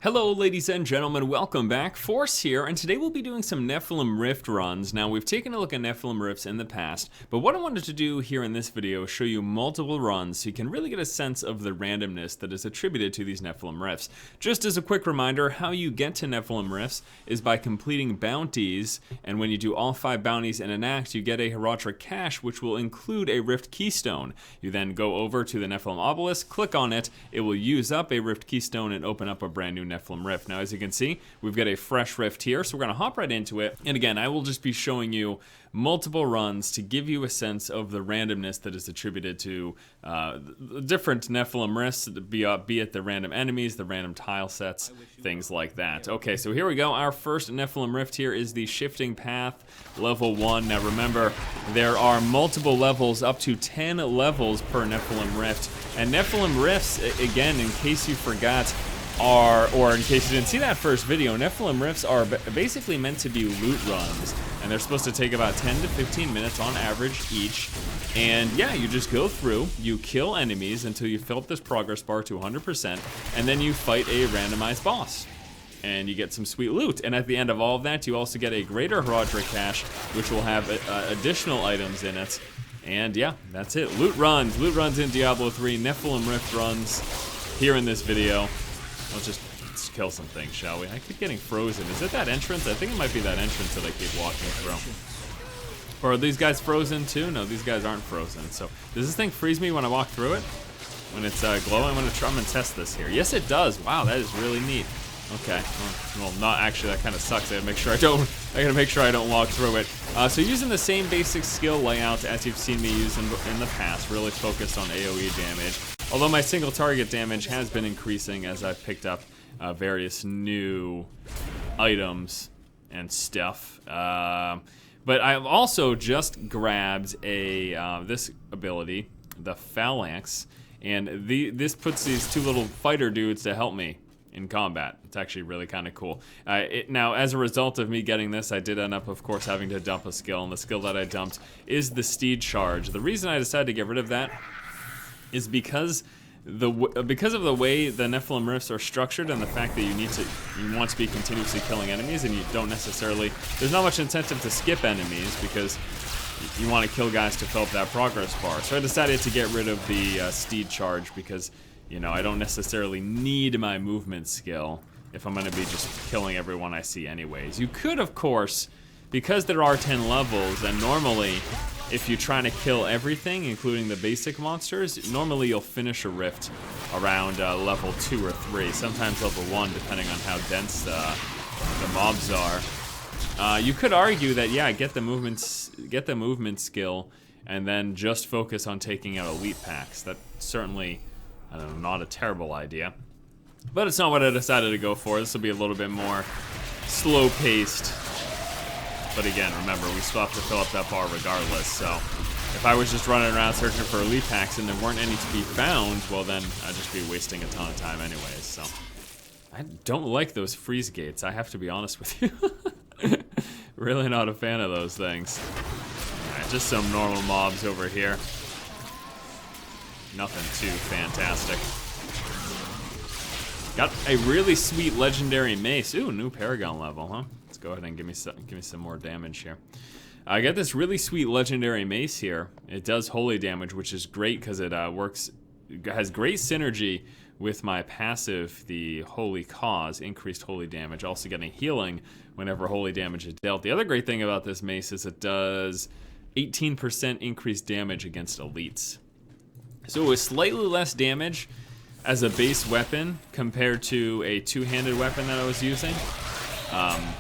Hello ladies and gentlemen, welcome back. Force here, and today we'll be doing some Nephalem Rift runs. Now we've taken a look at Nephalem Rifts in the past, but what I wanted to do here in this video is show you multiple runs so you can really get a sense of the randomness that is attributed to these Nephalem Rifts. Just as a quick reminder, how you get to Nephalem Rifts is by completing bounties, and when you do all 5 bounties in an act, you get a Heroic Cache, which will include a Rift Keystone. You then go over to the Nephalem Obelisk, click on it, it will use up a Rift Keystone and open up a brand new Nephalem Rift. Now, as you can see, we've got a fresh rift here, so we're going to hop right into it. And again, I will just be showing you multiple runs to give you a sense of the randomness that is attributed to different Nephalem Rifts, be it the random enemies, the random tile sets, things like that. Okay, so here we go. Our first Nephalem Rift here is the Shifting Path, level 1. Now remember, there are multiple levels, up to 10 levels per Nephalem Rift. And Nephalem Rifts, again, in case you forgot, or in case you didn't see that first video, Nephalem Rifts are basically meant to be loot runs, and they're supposed to take about 10 to 15 minutes on average each. And yeah, you just go through, you kill enemies until you fill up this progress bar to 100%, and then you fight a randomized boss. And you get some sweet loot. And at the end of all of that, you also get a greater Heroic Cache, which will have additional items in it. And yeah, that's it. Loot runs in Diablo 3, Nephalem Rift runs here in this video. Let's kill some things, shall we? I keep getting frozen. Is it that entrance? I think it might be that entrance that I keep walking through. Or are these guys frozen too? No, these guys aren't frozen. So does this thing freeze me when I walk through it? When it's glowing? I'm gonna test this here. Yes, it does. Wow, that is really neat. Okay. Well, not actually. That kind of sucks. I gotta make sure I don't walk through it. So using the same basic skill layout as you've seen me use in the past, really focused on AOE damage. Although my single target damage has been increasing as I've picked up various new items and stuff. But I've also just grabbed this ability, the Phalanx, and this puts these 2 little fighter dudes to help me in combat. It's actually really kind of cool. Now, as a result of me getting this, I did end up, of course, having to dump a skill, and the skill that I dumped is the Steed Charge. The reason I decided to get rid of that is because of the way the Nephalem Rifts are structured, and the fact that you want to be continuously killing enemies, and you don't necessarily, there's not much incentive to skip enemies because you want to kill guys to fill up that progress bar. So I decided to get rid of the Steed Charge because, you know, I don't necessarily need my movement skill if I'm going to be just killing everyone I see anyways. You could, of course, because there are 10 levels, and normally if you're trying to kill everything, including the basic monsters, normally you'll finish a rift around level 2 or 3, sometimes level 1, depending on how dense the mobs are. You could argue that, yeah, get the movement skill, and then just focus on taking out elite packs. That's certainly, I don't know, not a terrible idea. But it's not what I decided to go for. This will be a little bit more slow-paced. But again, remember, we still have to fill up that bar regardless, so if I was just running around searching for elite packs and there weren't any to be found, well then I'd just be wasting a ton of time anyways, so. I don't like those freeze gates, I have to be honest with you. Really not a fan of those things. Alright, just some normal mobs over here. Nothing too fantastic. Got a really sweet legendary mace. Ooh, new Paragon level, huh? Let's go ahead and give me some more damage here. I got this really sweet legendary mace here. It does holy damage, which is great because it has great synergy with my passive, the Holy Cause, increased holy damage, also getting healing whenever holy damage is dealt. The other great thing about this mace is it does 18% increased damage against elites. So it was slightly less damage as a base weapon compared to a 2-handed weapon that I was using.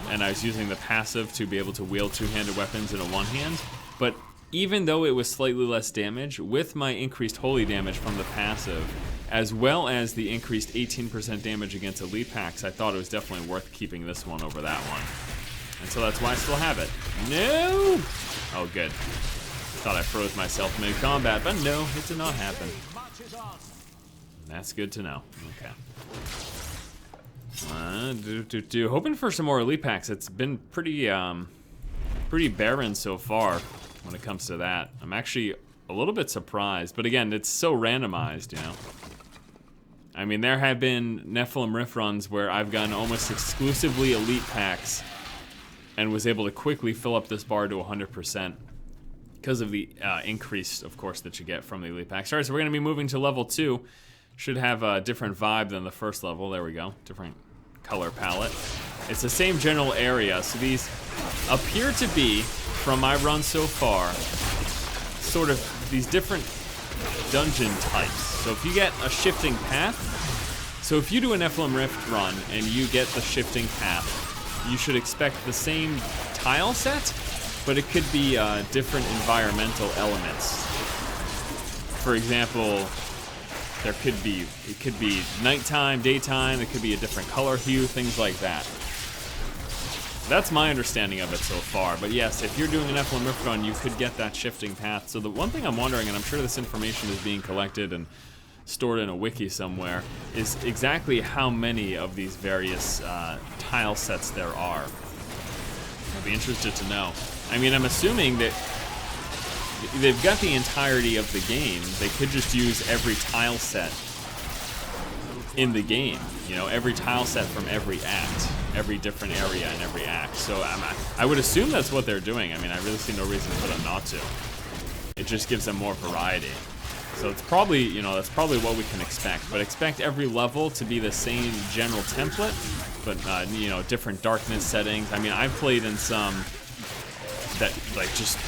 And I was using the passive to be able to wield 2-handed weapons in a 1-hand. But even though it was slightly less damage, with my increased holy damage from the passive, as well as the increased 18% damage against elite packs, I thought it was definitely worth keeping this one over that one. And so that's why I still have it. No! Oh, good. Thought I froze myself mid-combat, but no, it did not happen. That's good to know. Okay. Hoping for some more elite packs. It's been pretty barren so far when it comes to that. I'm actually a little bit surprised, but again, it's so randomized, you know. I mean, there have been Nephalem Rift runs where I've gotten almost exclusively elite packs and was able to quickly fill up this bar to 100% because of the increase, of course, that you get from the elite packs. All right, so we're going to be moving to level 2. Should have a different vibe than the first level. There we go. Different color palette. It's the same general area. So these appear to be, from my run so far, sort of these different dungeon types. So if you get a shifting path, so if you do a Nephalem Rift run and you get the shifting path, you should expect the same tile set, but it could be different environmental elements. For example, it could be nighttime, daytime, it could be a different color hue, things like that. That's my understanding of it so far, but yes, if you're doing an Nephalem Rift run, you could get that shifting path. So the one thing I'm wondering, and I'm sure this information is being collected and stored in a wiki somewhere, is exactly how many of these various tile sets there are. I'd be interested to know. I mean, I'm assuming that they've got the entirety of the game. They could just use every tile set in the game. You know, every tile set from every act, every different area in every act. So I would assume that's what they're doing. I mean, I really see no reason for them not to. It just gives them more variety. So it's probably, you know, that's probably what we can expect. But expect every level to be the same general template, but, you know, different darkness settings. I mean, I've played in some that, like, just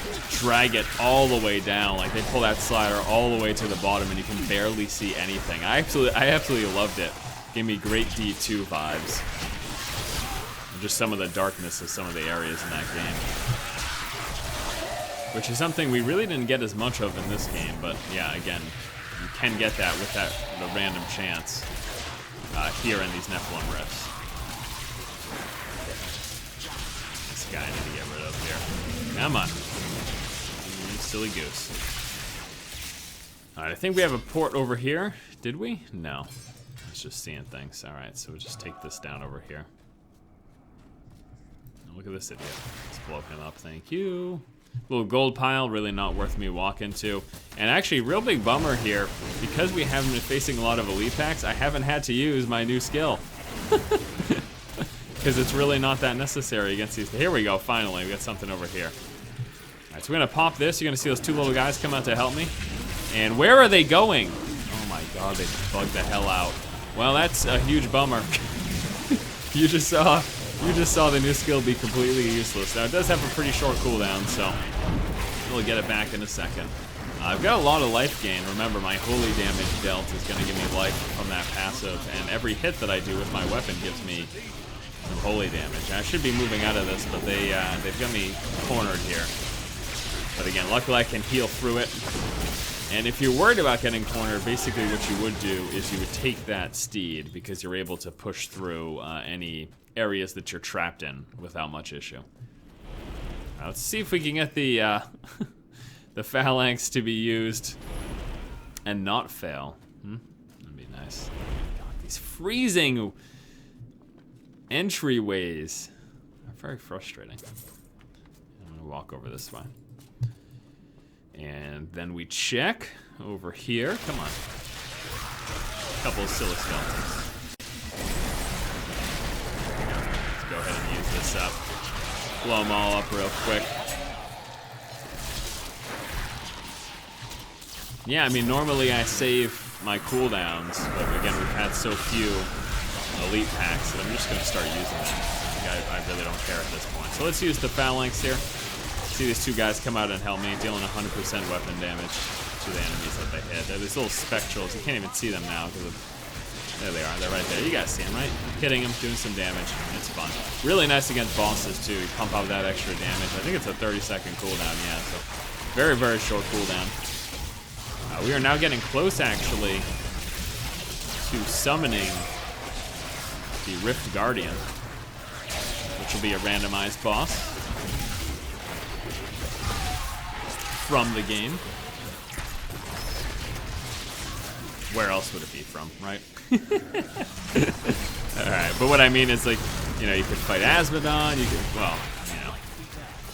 drag it all the way down. Like, they pull that slider all the way to the bottom and you can barely see anything. I absolutely loved it. Gave me great D2 vibes. And just some of the darkness of some of the areas in that game. Which is something we really didn't get as much of in this game, but yeah, again, you can get that with the random chance here in these Nephalem Rifts. This guy I need to get rid of here. Come on. You silly goose. Alright, I think we have a port over here. Did we? No. I was just seeing things. Alright, so we'll just take this down over here. Oh, look at this idiot. Let's blow him up, thank you. Little gold pile, really not worth me walking to. And actually, real big bummer here, because we haven't been facing a lot of elite packs, I haven't had to use my new skill. Because it's really not that necessary against these. Here we go, finally, we got something over here. Alright, so we're gonna pop this. You're gonna see those two little guys come out to help me. And where are they going? Oh my god, they bugged the hell out. Well, that's a huge bummer. You just saw the new skill be completely useless. Now, it does have a pretty short cooldown, so we'll get it back in a second. I've got a lot of life gain. Remember, my holy damage dealt is going to give me life from that passive, and every hit that I do with my weapon gives me some holy damage. I should be moving out of this, but they've got me cornered here. But again, luckily I can heal through it. And if you're worried about getting cornered, basically what you would do is you would take that steed, because you're able to push through any areas that you're trapped in without much issue. Let's see if we can get the the phalanx to be used and not fail. That'd be nice. God, these freezing entryways are very frustrating. I'm gonna walk over this way. And then we check over here. Come on. A couple of silly skeletons. Let's go ahead and use this up. Blow them all up real quick. Yeah, I mean, normally I save my cooldowns, but again, we've had so few elite packs that I'm just going to start using them. I really don't care at this point. So let's use the phalanx here. See these two guys come out and help me, dealing 100% weapon damage to the enemies that they hit. They're these little spectrals. You can't even see them now because of... There they are. They're right there. You guys see them, right? Hitting them, doing some damage. It's fun. Really nice against bosses, too. You pump out that extra damage. I think it's a 30-second cooldown, yeah. So very, very short cooldown. We are now getting close, actually, to summoning the Rift Guardian, which will be a randomized boss from the game. Where else would it be from, right? Alright, but what I mean is, like, you know, you could fight Asmodon, you could, well, you know,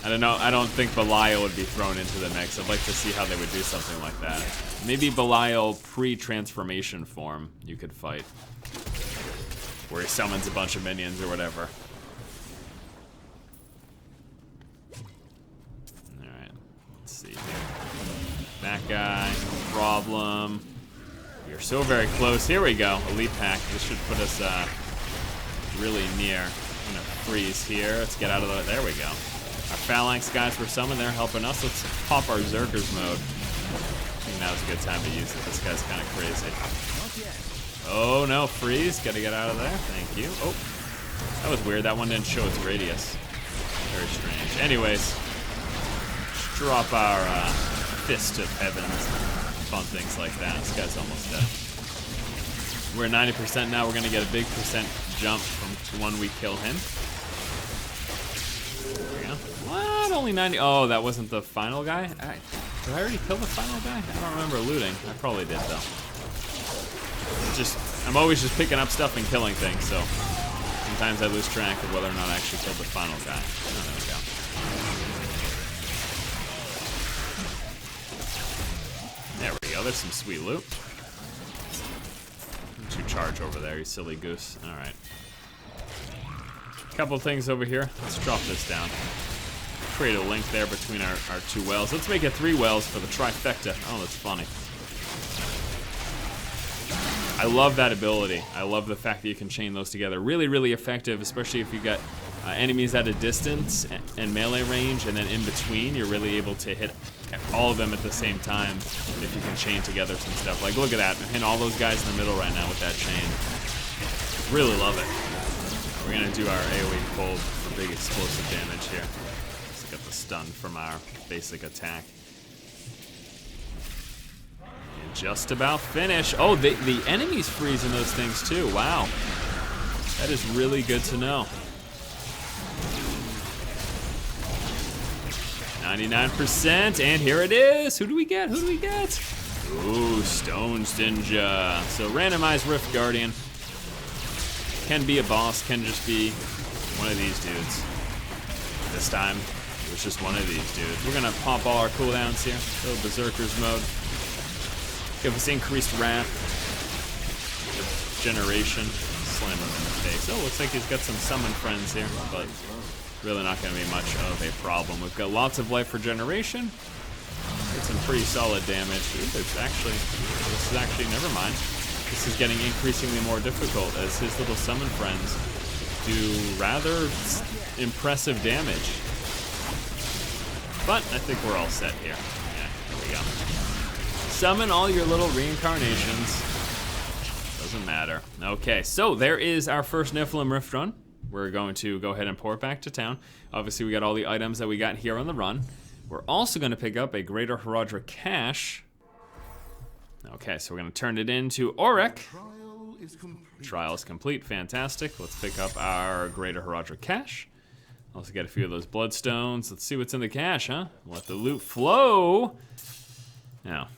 I don't know. I don't think Belial would be thrown into the mix. I'd like to see how they would do something like that. Maybe Belial pre-transformation form you could fight, where he summons a bunch of minions or whatever. All right, let's see here. That guy, no problem. We are so very close. Here we go. Elite pack. This should put us really near. I'm gonna freeze here. Let's get out of the. There we go. Our phalanx guys were summoned. They're helping us. Let's pop our Zerkers mode. I think now's a good time to use it. This guy's kind of crazy. Oh no, freeze. Gotta get out of there. Thank you. Oh, that was weird. That one didn't show its radius. Very strange. Anyways, let's drop our fist of heavens. Fun things like that. This guy's almost dead. We're at 90% now. We're gonna get a big percent jump from when we kill him. What? Only 90? Oh, that wasn't the final guy? Did I already kill the final guy? I don't remember looting. I probably did, though. I'm always just picking up stuff and killing things, so sometimes I lose track of whether or not I actually killed the final guy. Oh, there we go. There we go. There's some sweet loot. Don't you charge over there, you silly goose. All right. Couple things over here. Let's drop this down. Create a link there between our two wells. Let's make it 3 wells for the trifecta. Oh, that's funny. I love that ability. I love the fact that you can chain those together. Really, really effective, especially if you've got enemies at a distance and melee range, and then in between, you're really able to hit all of them at the same time if you can chain together some stuff. Like, look at that. I'm hitting all those guys in the middle right now with that chain. Really love it. We're gonna do our AoE pull for big explosive damage here. Let's get the stun from our basic attack. And just about finish. Oh, the enemies freeze in those things too. Wow. That is really good to know. 99%, and here it is. Who do we get? Who do we get? Ooh, Stones Ninja. So randomized Rift Guardian. Can be a boss, can just be one of these dudes. This time, it was just one of these dudes. We're gonna pop all our cooldowns here. Go Berserkers mode. Give us increased wrath. Generation. Slam him in the face. Oh, looks like he's got some summon friends here, but really not gonna be much of a problem. We've got lots of life for generation. Get some pretty solid damage. Ooh, this is actually, never mind. This is getting increasingly more difficult as his little summon friends do rather impressive damage. But I think we're all set here. Yeah, here we go. Summon all your little reincarnations. Doesn't matter. Okay, so there is our first Nephalem Rift run. We're going to go ahead and port back to town. Obviously, we got all the items that we got here on the run. We're also going to pick up a Greater Herodra cache. Okay, so we're going to turn it into Auric. Trial is complete. Fantastic. Let's pick up our Greater Herodra cache. Also get a few of those bloodstones. Let's see what's in the cache, huh? Let the loot flow. Now,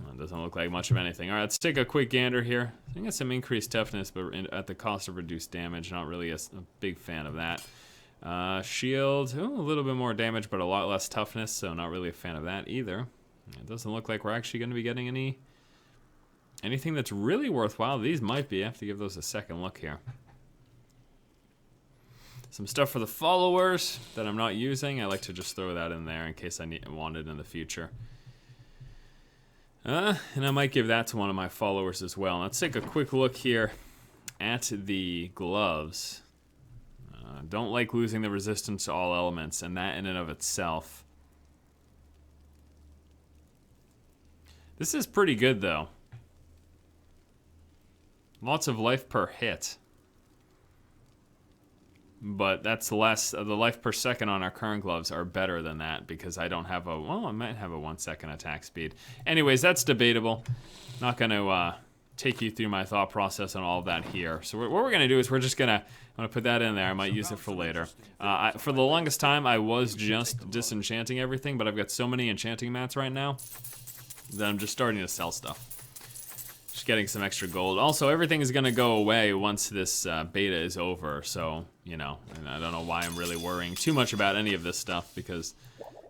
it doesn't look like much of anything. All right, let's take a quick gander here. I think it's some increased toughness, but at the cost of reduced damage. Not really a big fan of that. Shield, a little bit more damage, but a lot less toughness, so not really a fan of that either. It doesn't look like we're actually going to be getting anything that's really worthwhile. These might be. I have to give those a second look here. Some stuff for the followers that I'm not using. I like to just throw that in there in case I want it in the future. And I might give that to one of my followers as well. Let's take a quick look here at the gloves. Don't like losing the resistance to all elements, and that in and of itself. This is pretty good, though. Lots of life per hit. But that's less. The life per second on our current gloves are better than that because I don't have I might have a 1 second attack speed. Anyways, that's debatable. Not going to take you through my thought process on all of that here. So what we're going to do is I'm going to put that in there. I might use it for later. For the longest time, I was just disenchanting everything, but I've got so many enchanting mats right now that I'm just starting to sell stuff. Just getting some extra gold. Also, everything is gonna go away once this beta is over, so, you know, and I don't know why I'm really worrying too much about any of this stuff, because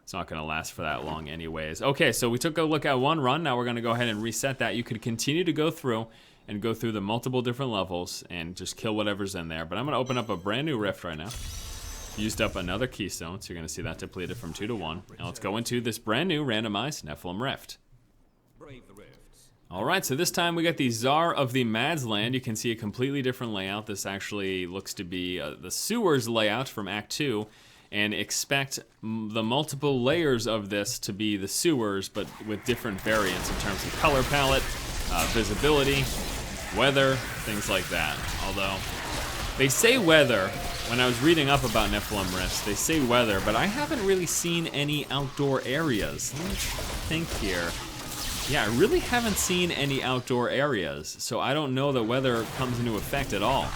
it's not gonna last for that long anyways. Okay, so we took a look at one run. Now we're gonna go ahead and reset that. You could continue to go through and go through the multiple different levels and just kill whatever's in there. But I'm gonna open up a brand new rift right now. Used up another keystone, so you're gonna see that depleted from 2 to 1. Now let's go into this brand new randomized Nephalem Rift. Alright, so this time we got the Czar of the Mads land. You can see a completely different layout. This actually looks to be the sewers layout from Act 2. And expect the multiple layers of this to be the sewers, but with different variants in terms of color palette, visibility, weather, things like that. Although, they say weather, when I was reading up about Nephalem Rifts, they say weather, but I haven't really seen any outdoor areas. Let me think here. Yeah, I really haven't seen any outdoor areas, so I don't know that weather comes into effect at all.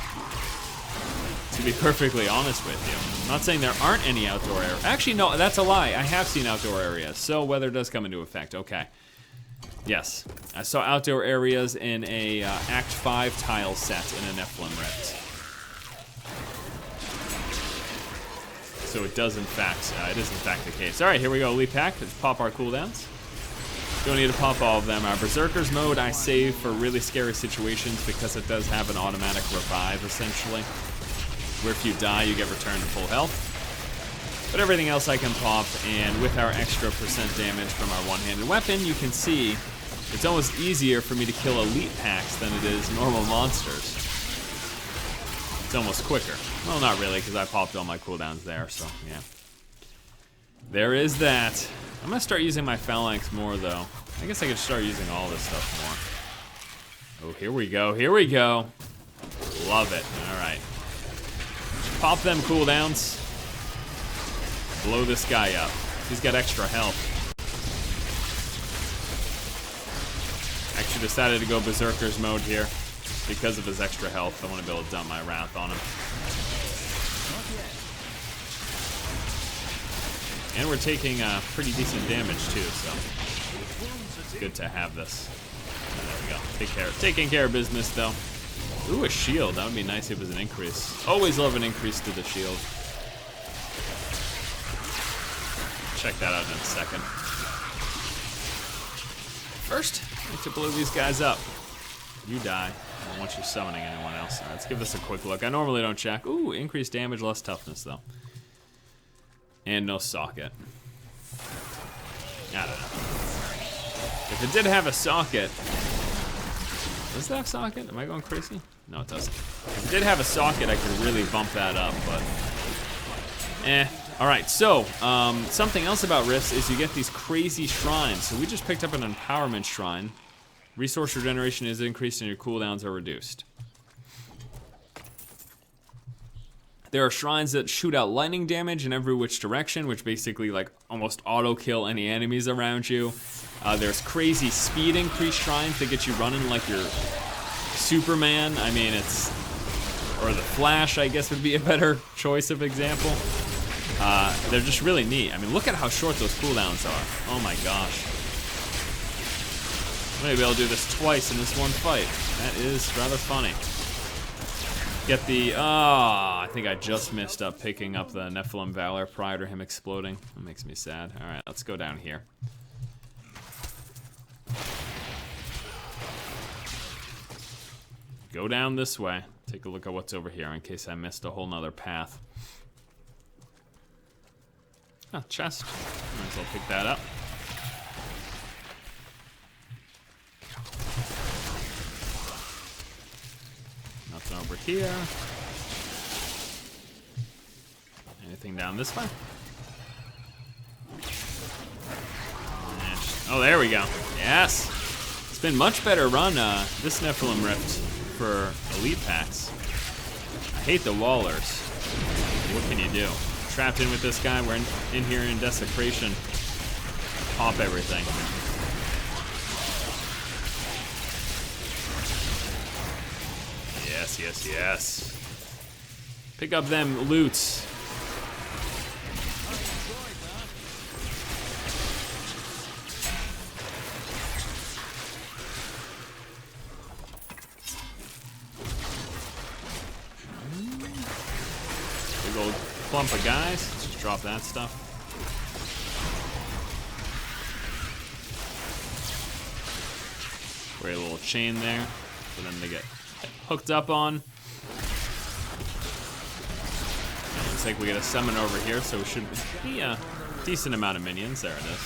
To be perfectly honest with you. I'm not saying there aren't any outdoor areas. Actually, no, that's a lie. I have seen outdoor areas, so weather does come into effect. Okay. Yes, I saw outdoor areas in a Act 5 tile set in a Nephalem Rift. So it is in fact the case. All right, here we go, Elite Pack. Let's pop our cooldowns. Don't need to pop all of them. Our Berserker's mode I save for really scary situations because it does have an automatic revive, essentially, where if you die, you get returned to full health. But everything else I can pop, and with our extra % damage from our one-handed weapon, you can see it's almost easier for me to kill elite packs than it is normal monsters. It's almost quicker. Well, not really, because I popped all my cooldowns there, so yeah. There is that. I'm gonna start using my phalanx more, though. I guess I could start using all this stuff more. Oh, here we go, here we go. Love it, all right. Pop them cooldowns. Blow this guy up. He's got extra health. Actually decided to go Berserker's mode here because of his extra health. I want to be able to dump my Wrath on him. And we're taking pretty decent damage too, so it's good to have this. There we go. Taking care of business though. Ooh, a shield. That would be nice if it was an increase. Always love an increase to the shield. Check that out in a second. First, I need to blow these guys up. You die. I don't want you summoning anyone else. Alright, let's give this a quick look. I normally don't check. Ooh, increased damage, less toughness though. And no socket. I don't know. If it did have a socket... Does it have a socket? Am I going crazy? No, it doesn't. If it did have a socket, I could really bump that up, but... Alright, so, something else about Rifts is you get these crazy shrines. So we just picked up an empowerment shrine. Resource regeneration is increased and your cooldowns are reduced. There are shrines that shoot out lightning damage in every which direction, which basically like almost auto-kill any enemies around you. There's crazy speed increase shrines that get you running like you're Superman. I mean, it's... Or the Flash, I guess, would be a better choice of example. They're just really neat. I mean, look at how short those cooldowns are. Oh my gosh. I'm gonna be able to do this twice in this one fight. That is rather funny. Get the, I think I just missed up picking up the Nephalem Valor prior to him exploding. That makes me sad. All right, let's go down here. Go down this way. Take a look at what's over here in case I missed a whole nother path. Ah, chest. Might as well pick that up. Nothing over here. Anything down this way? Oh, there we go. Yes. It's been much better run, this Nephalem Rift for elite packs. I hate the wallers. What can you do? Trapped in with this guy, we're in here in desecration. Pop everything. Yes, yes, yes. Pick up them loots. Big old clump of guys. Let's just drop that stuff. Great little chain there for them to get hooked up on. Looks like we get a summon over here, so it should be a decent amount of minions. There it is.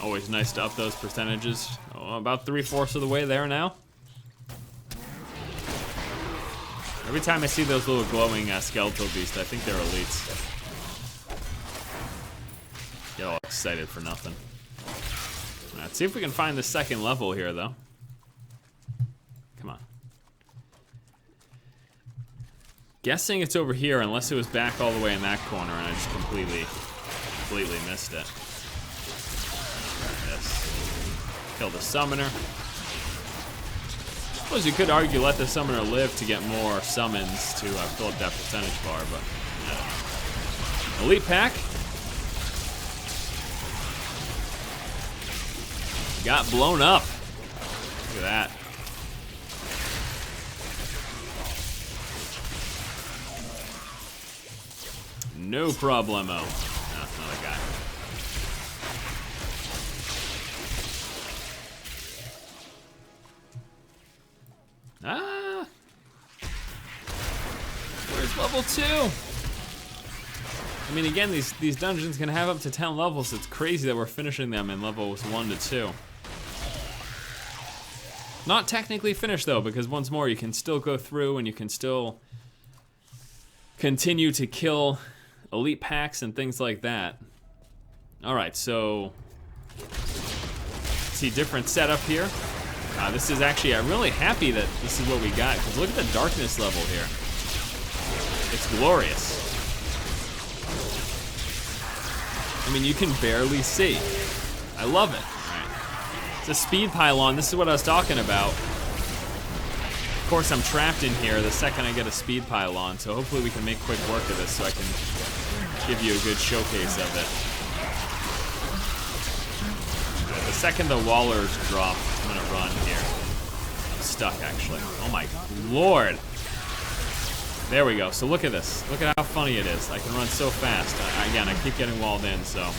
Always nice to up those percentages. Oh, about 3/4 of the way there now. Every time I see those little glowing skeletal beasts, I think they're elites. Get all excited for nothing. Let's see if we can find the second level here, though. Come on. Guessing it's over here, unless it was back all the way in that corner and I just completely missed it. Yes. Kill the summoner. I suppose you could argue let the summoner live to get more summons to fill up that percentage bar, but I don't know. Elite pack. Got blown up. Look at that. No problemo. No, another guy. Ah. Where's level 2? I mean, again, these dungeons can have up to 10 levels. It's crazy that we're finishing them in levels 1 to 2. Not technically finished though, because once more you can still go through and you can still continue to kill elite packs and things like that. All right, so see, different setup here. This is actually, I'm really happy that this is what we got, because look at the darkness level here. It's glorious. I mean, you can barely see. I love it. It's a speed pylon. This is what I was talking about. Of course, I'm trapped in here the second I get a speed pylon, so hopefully we can make quick work of this so I can give you a good showcase of it. The second the wallers drop, I'm gonna run here. I'm stuck, actually. Oh my lord. There we go. So look at this. Look at how funny it is. I can run so fast. Again, I keep getting walled in, so.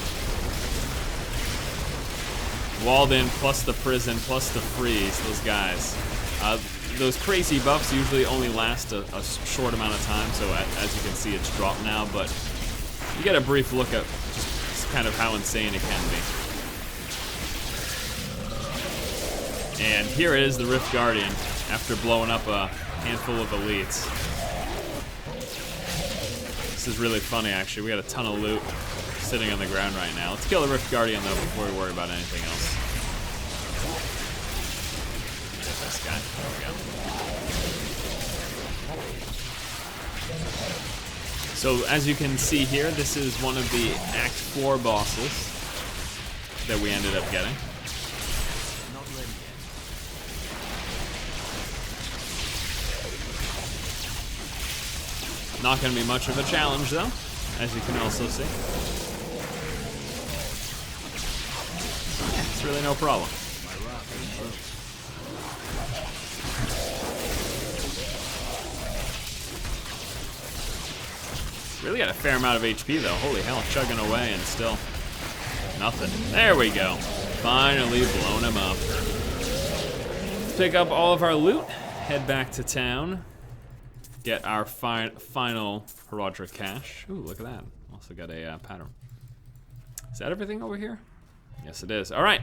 Walled in, plus the prison, plus the freeze, those guys. Those crazy buffs usually only last a short amount of time, so as you can see, it's dropped now, but you get a brief look at just kind of how insane it can be. And here is the Rift Guardian, after blowing up a handful of elites. This is really funny, actually. We got a ton of loot sitting on the ground right now. Let's kill the Rift Guardian, though, before we worry about anything else. Get this guy. There we go. So, as you can see here, this is one of the Act 4 bosses that we ended up getting. Not going to be much of a challenge, though, as you can also see. Yeah, it's really no problem. Really got a fair amount of HP, though. Holy hell, chugging away and still nothing. There we go. Finally blown him up. Pick up all of our loot, head back to town. Get our final Herodric cache. Ooh, look at that. Also got a pattern. Is that everything over here? Yes, it is. All right.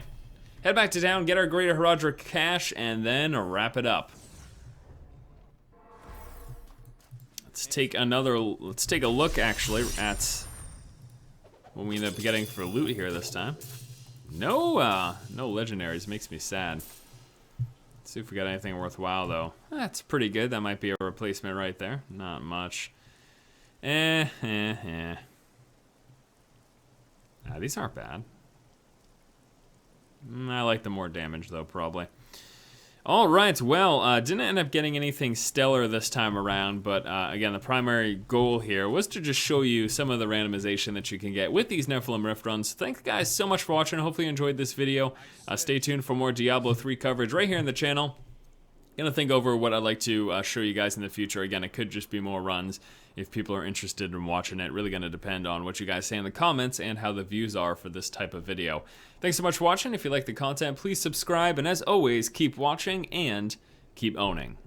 Head back to town, get our greater Herodric cache, and then wrap it up. Let's take a look, actually, at what we end up getting for loot here this time. No legendaries. Makes me sad. Let's see if we got anything worthwhile, though. That's pretty good. That might be a replacement right there. Not much. These aren't bad. I like the more damage, though, probably. All right, well, didn't end up getting anything stellar this time around, but again, the primary goal here was to just show you some of the randomization that you can get with these Nephalem Rift runs. Thanks, guys, so much for watching. Hopefully you enjoyed this video. Stay tuned for more Diablo 3 coverage right here on the channel. Gonna think over what I'd like to show you guys in the future. Again, it could just be more runs if people are interested in watching it. Really gonna depend on what you guys say in the comments and how the views are for this type of video. Thanks so much for watching. If you like the content, please subscribe, and as always, keep watching and keep owning.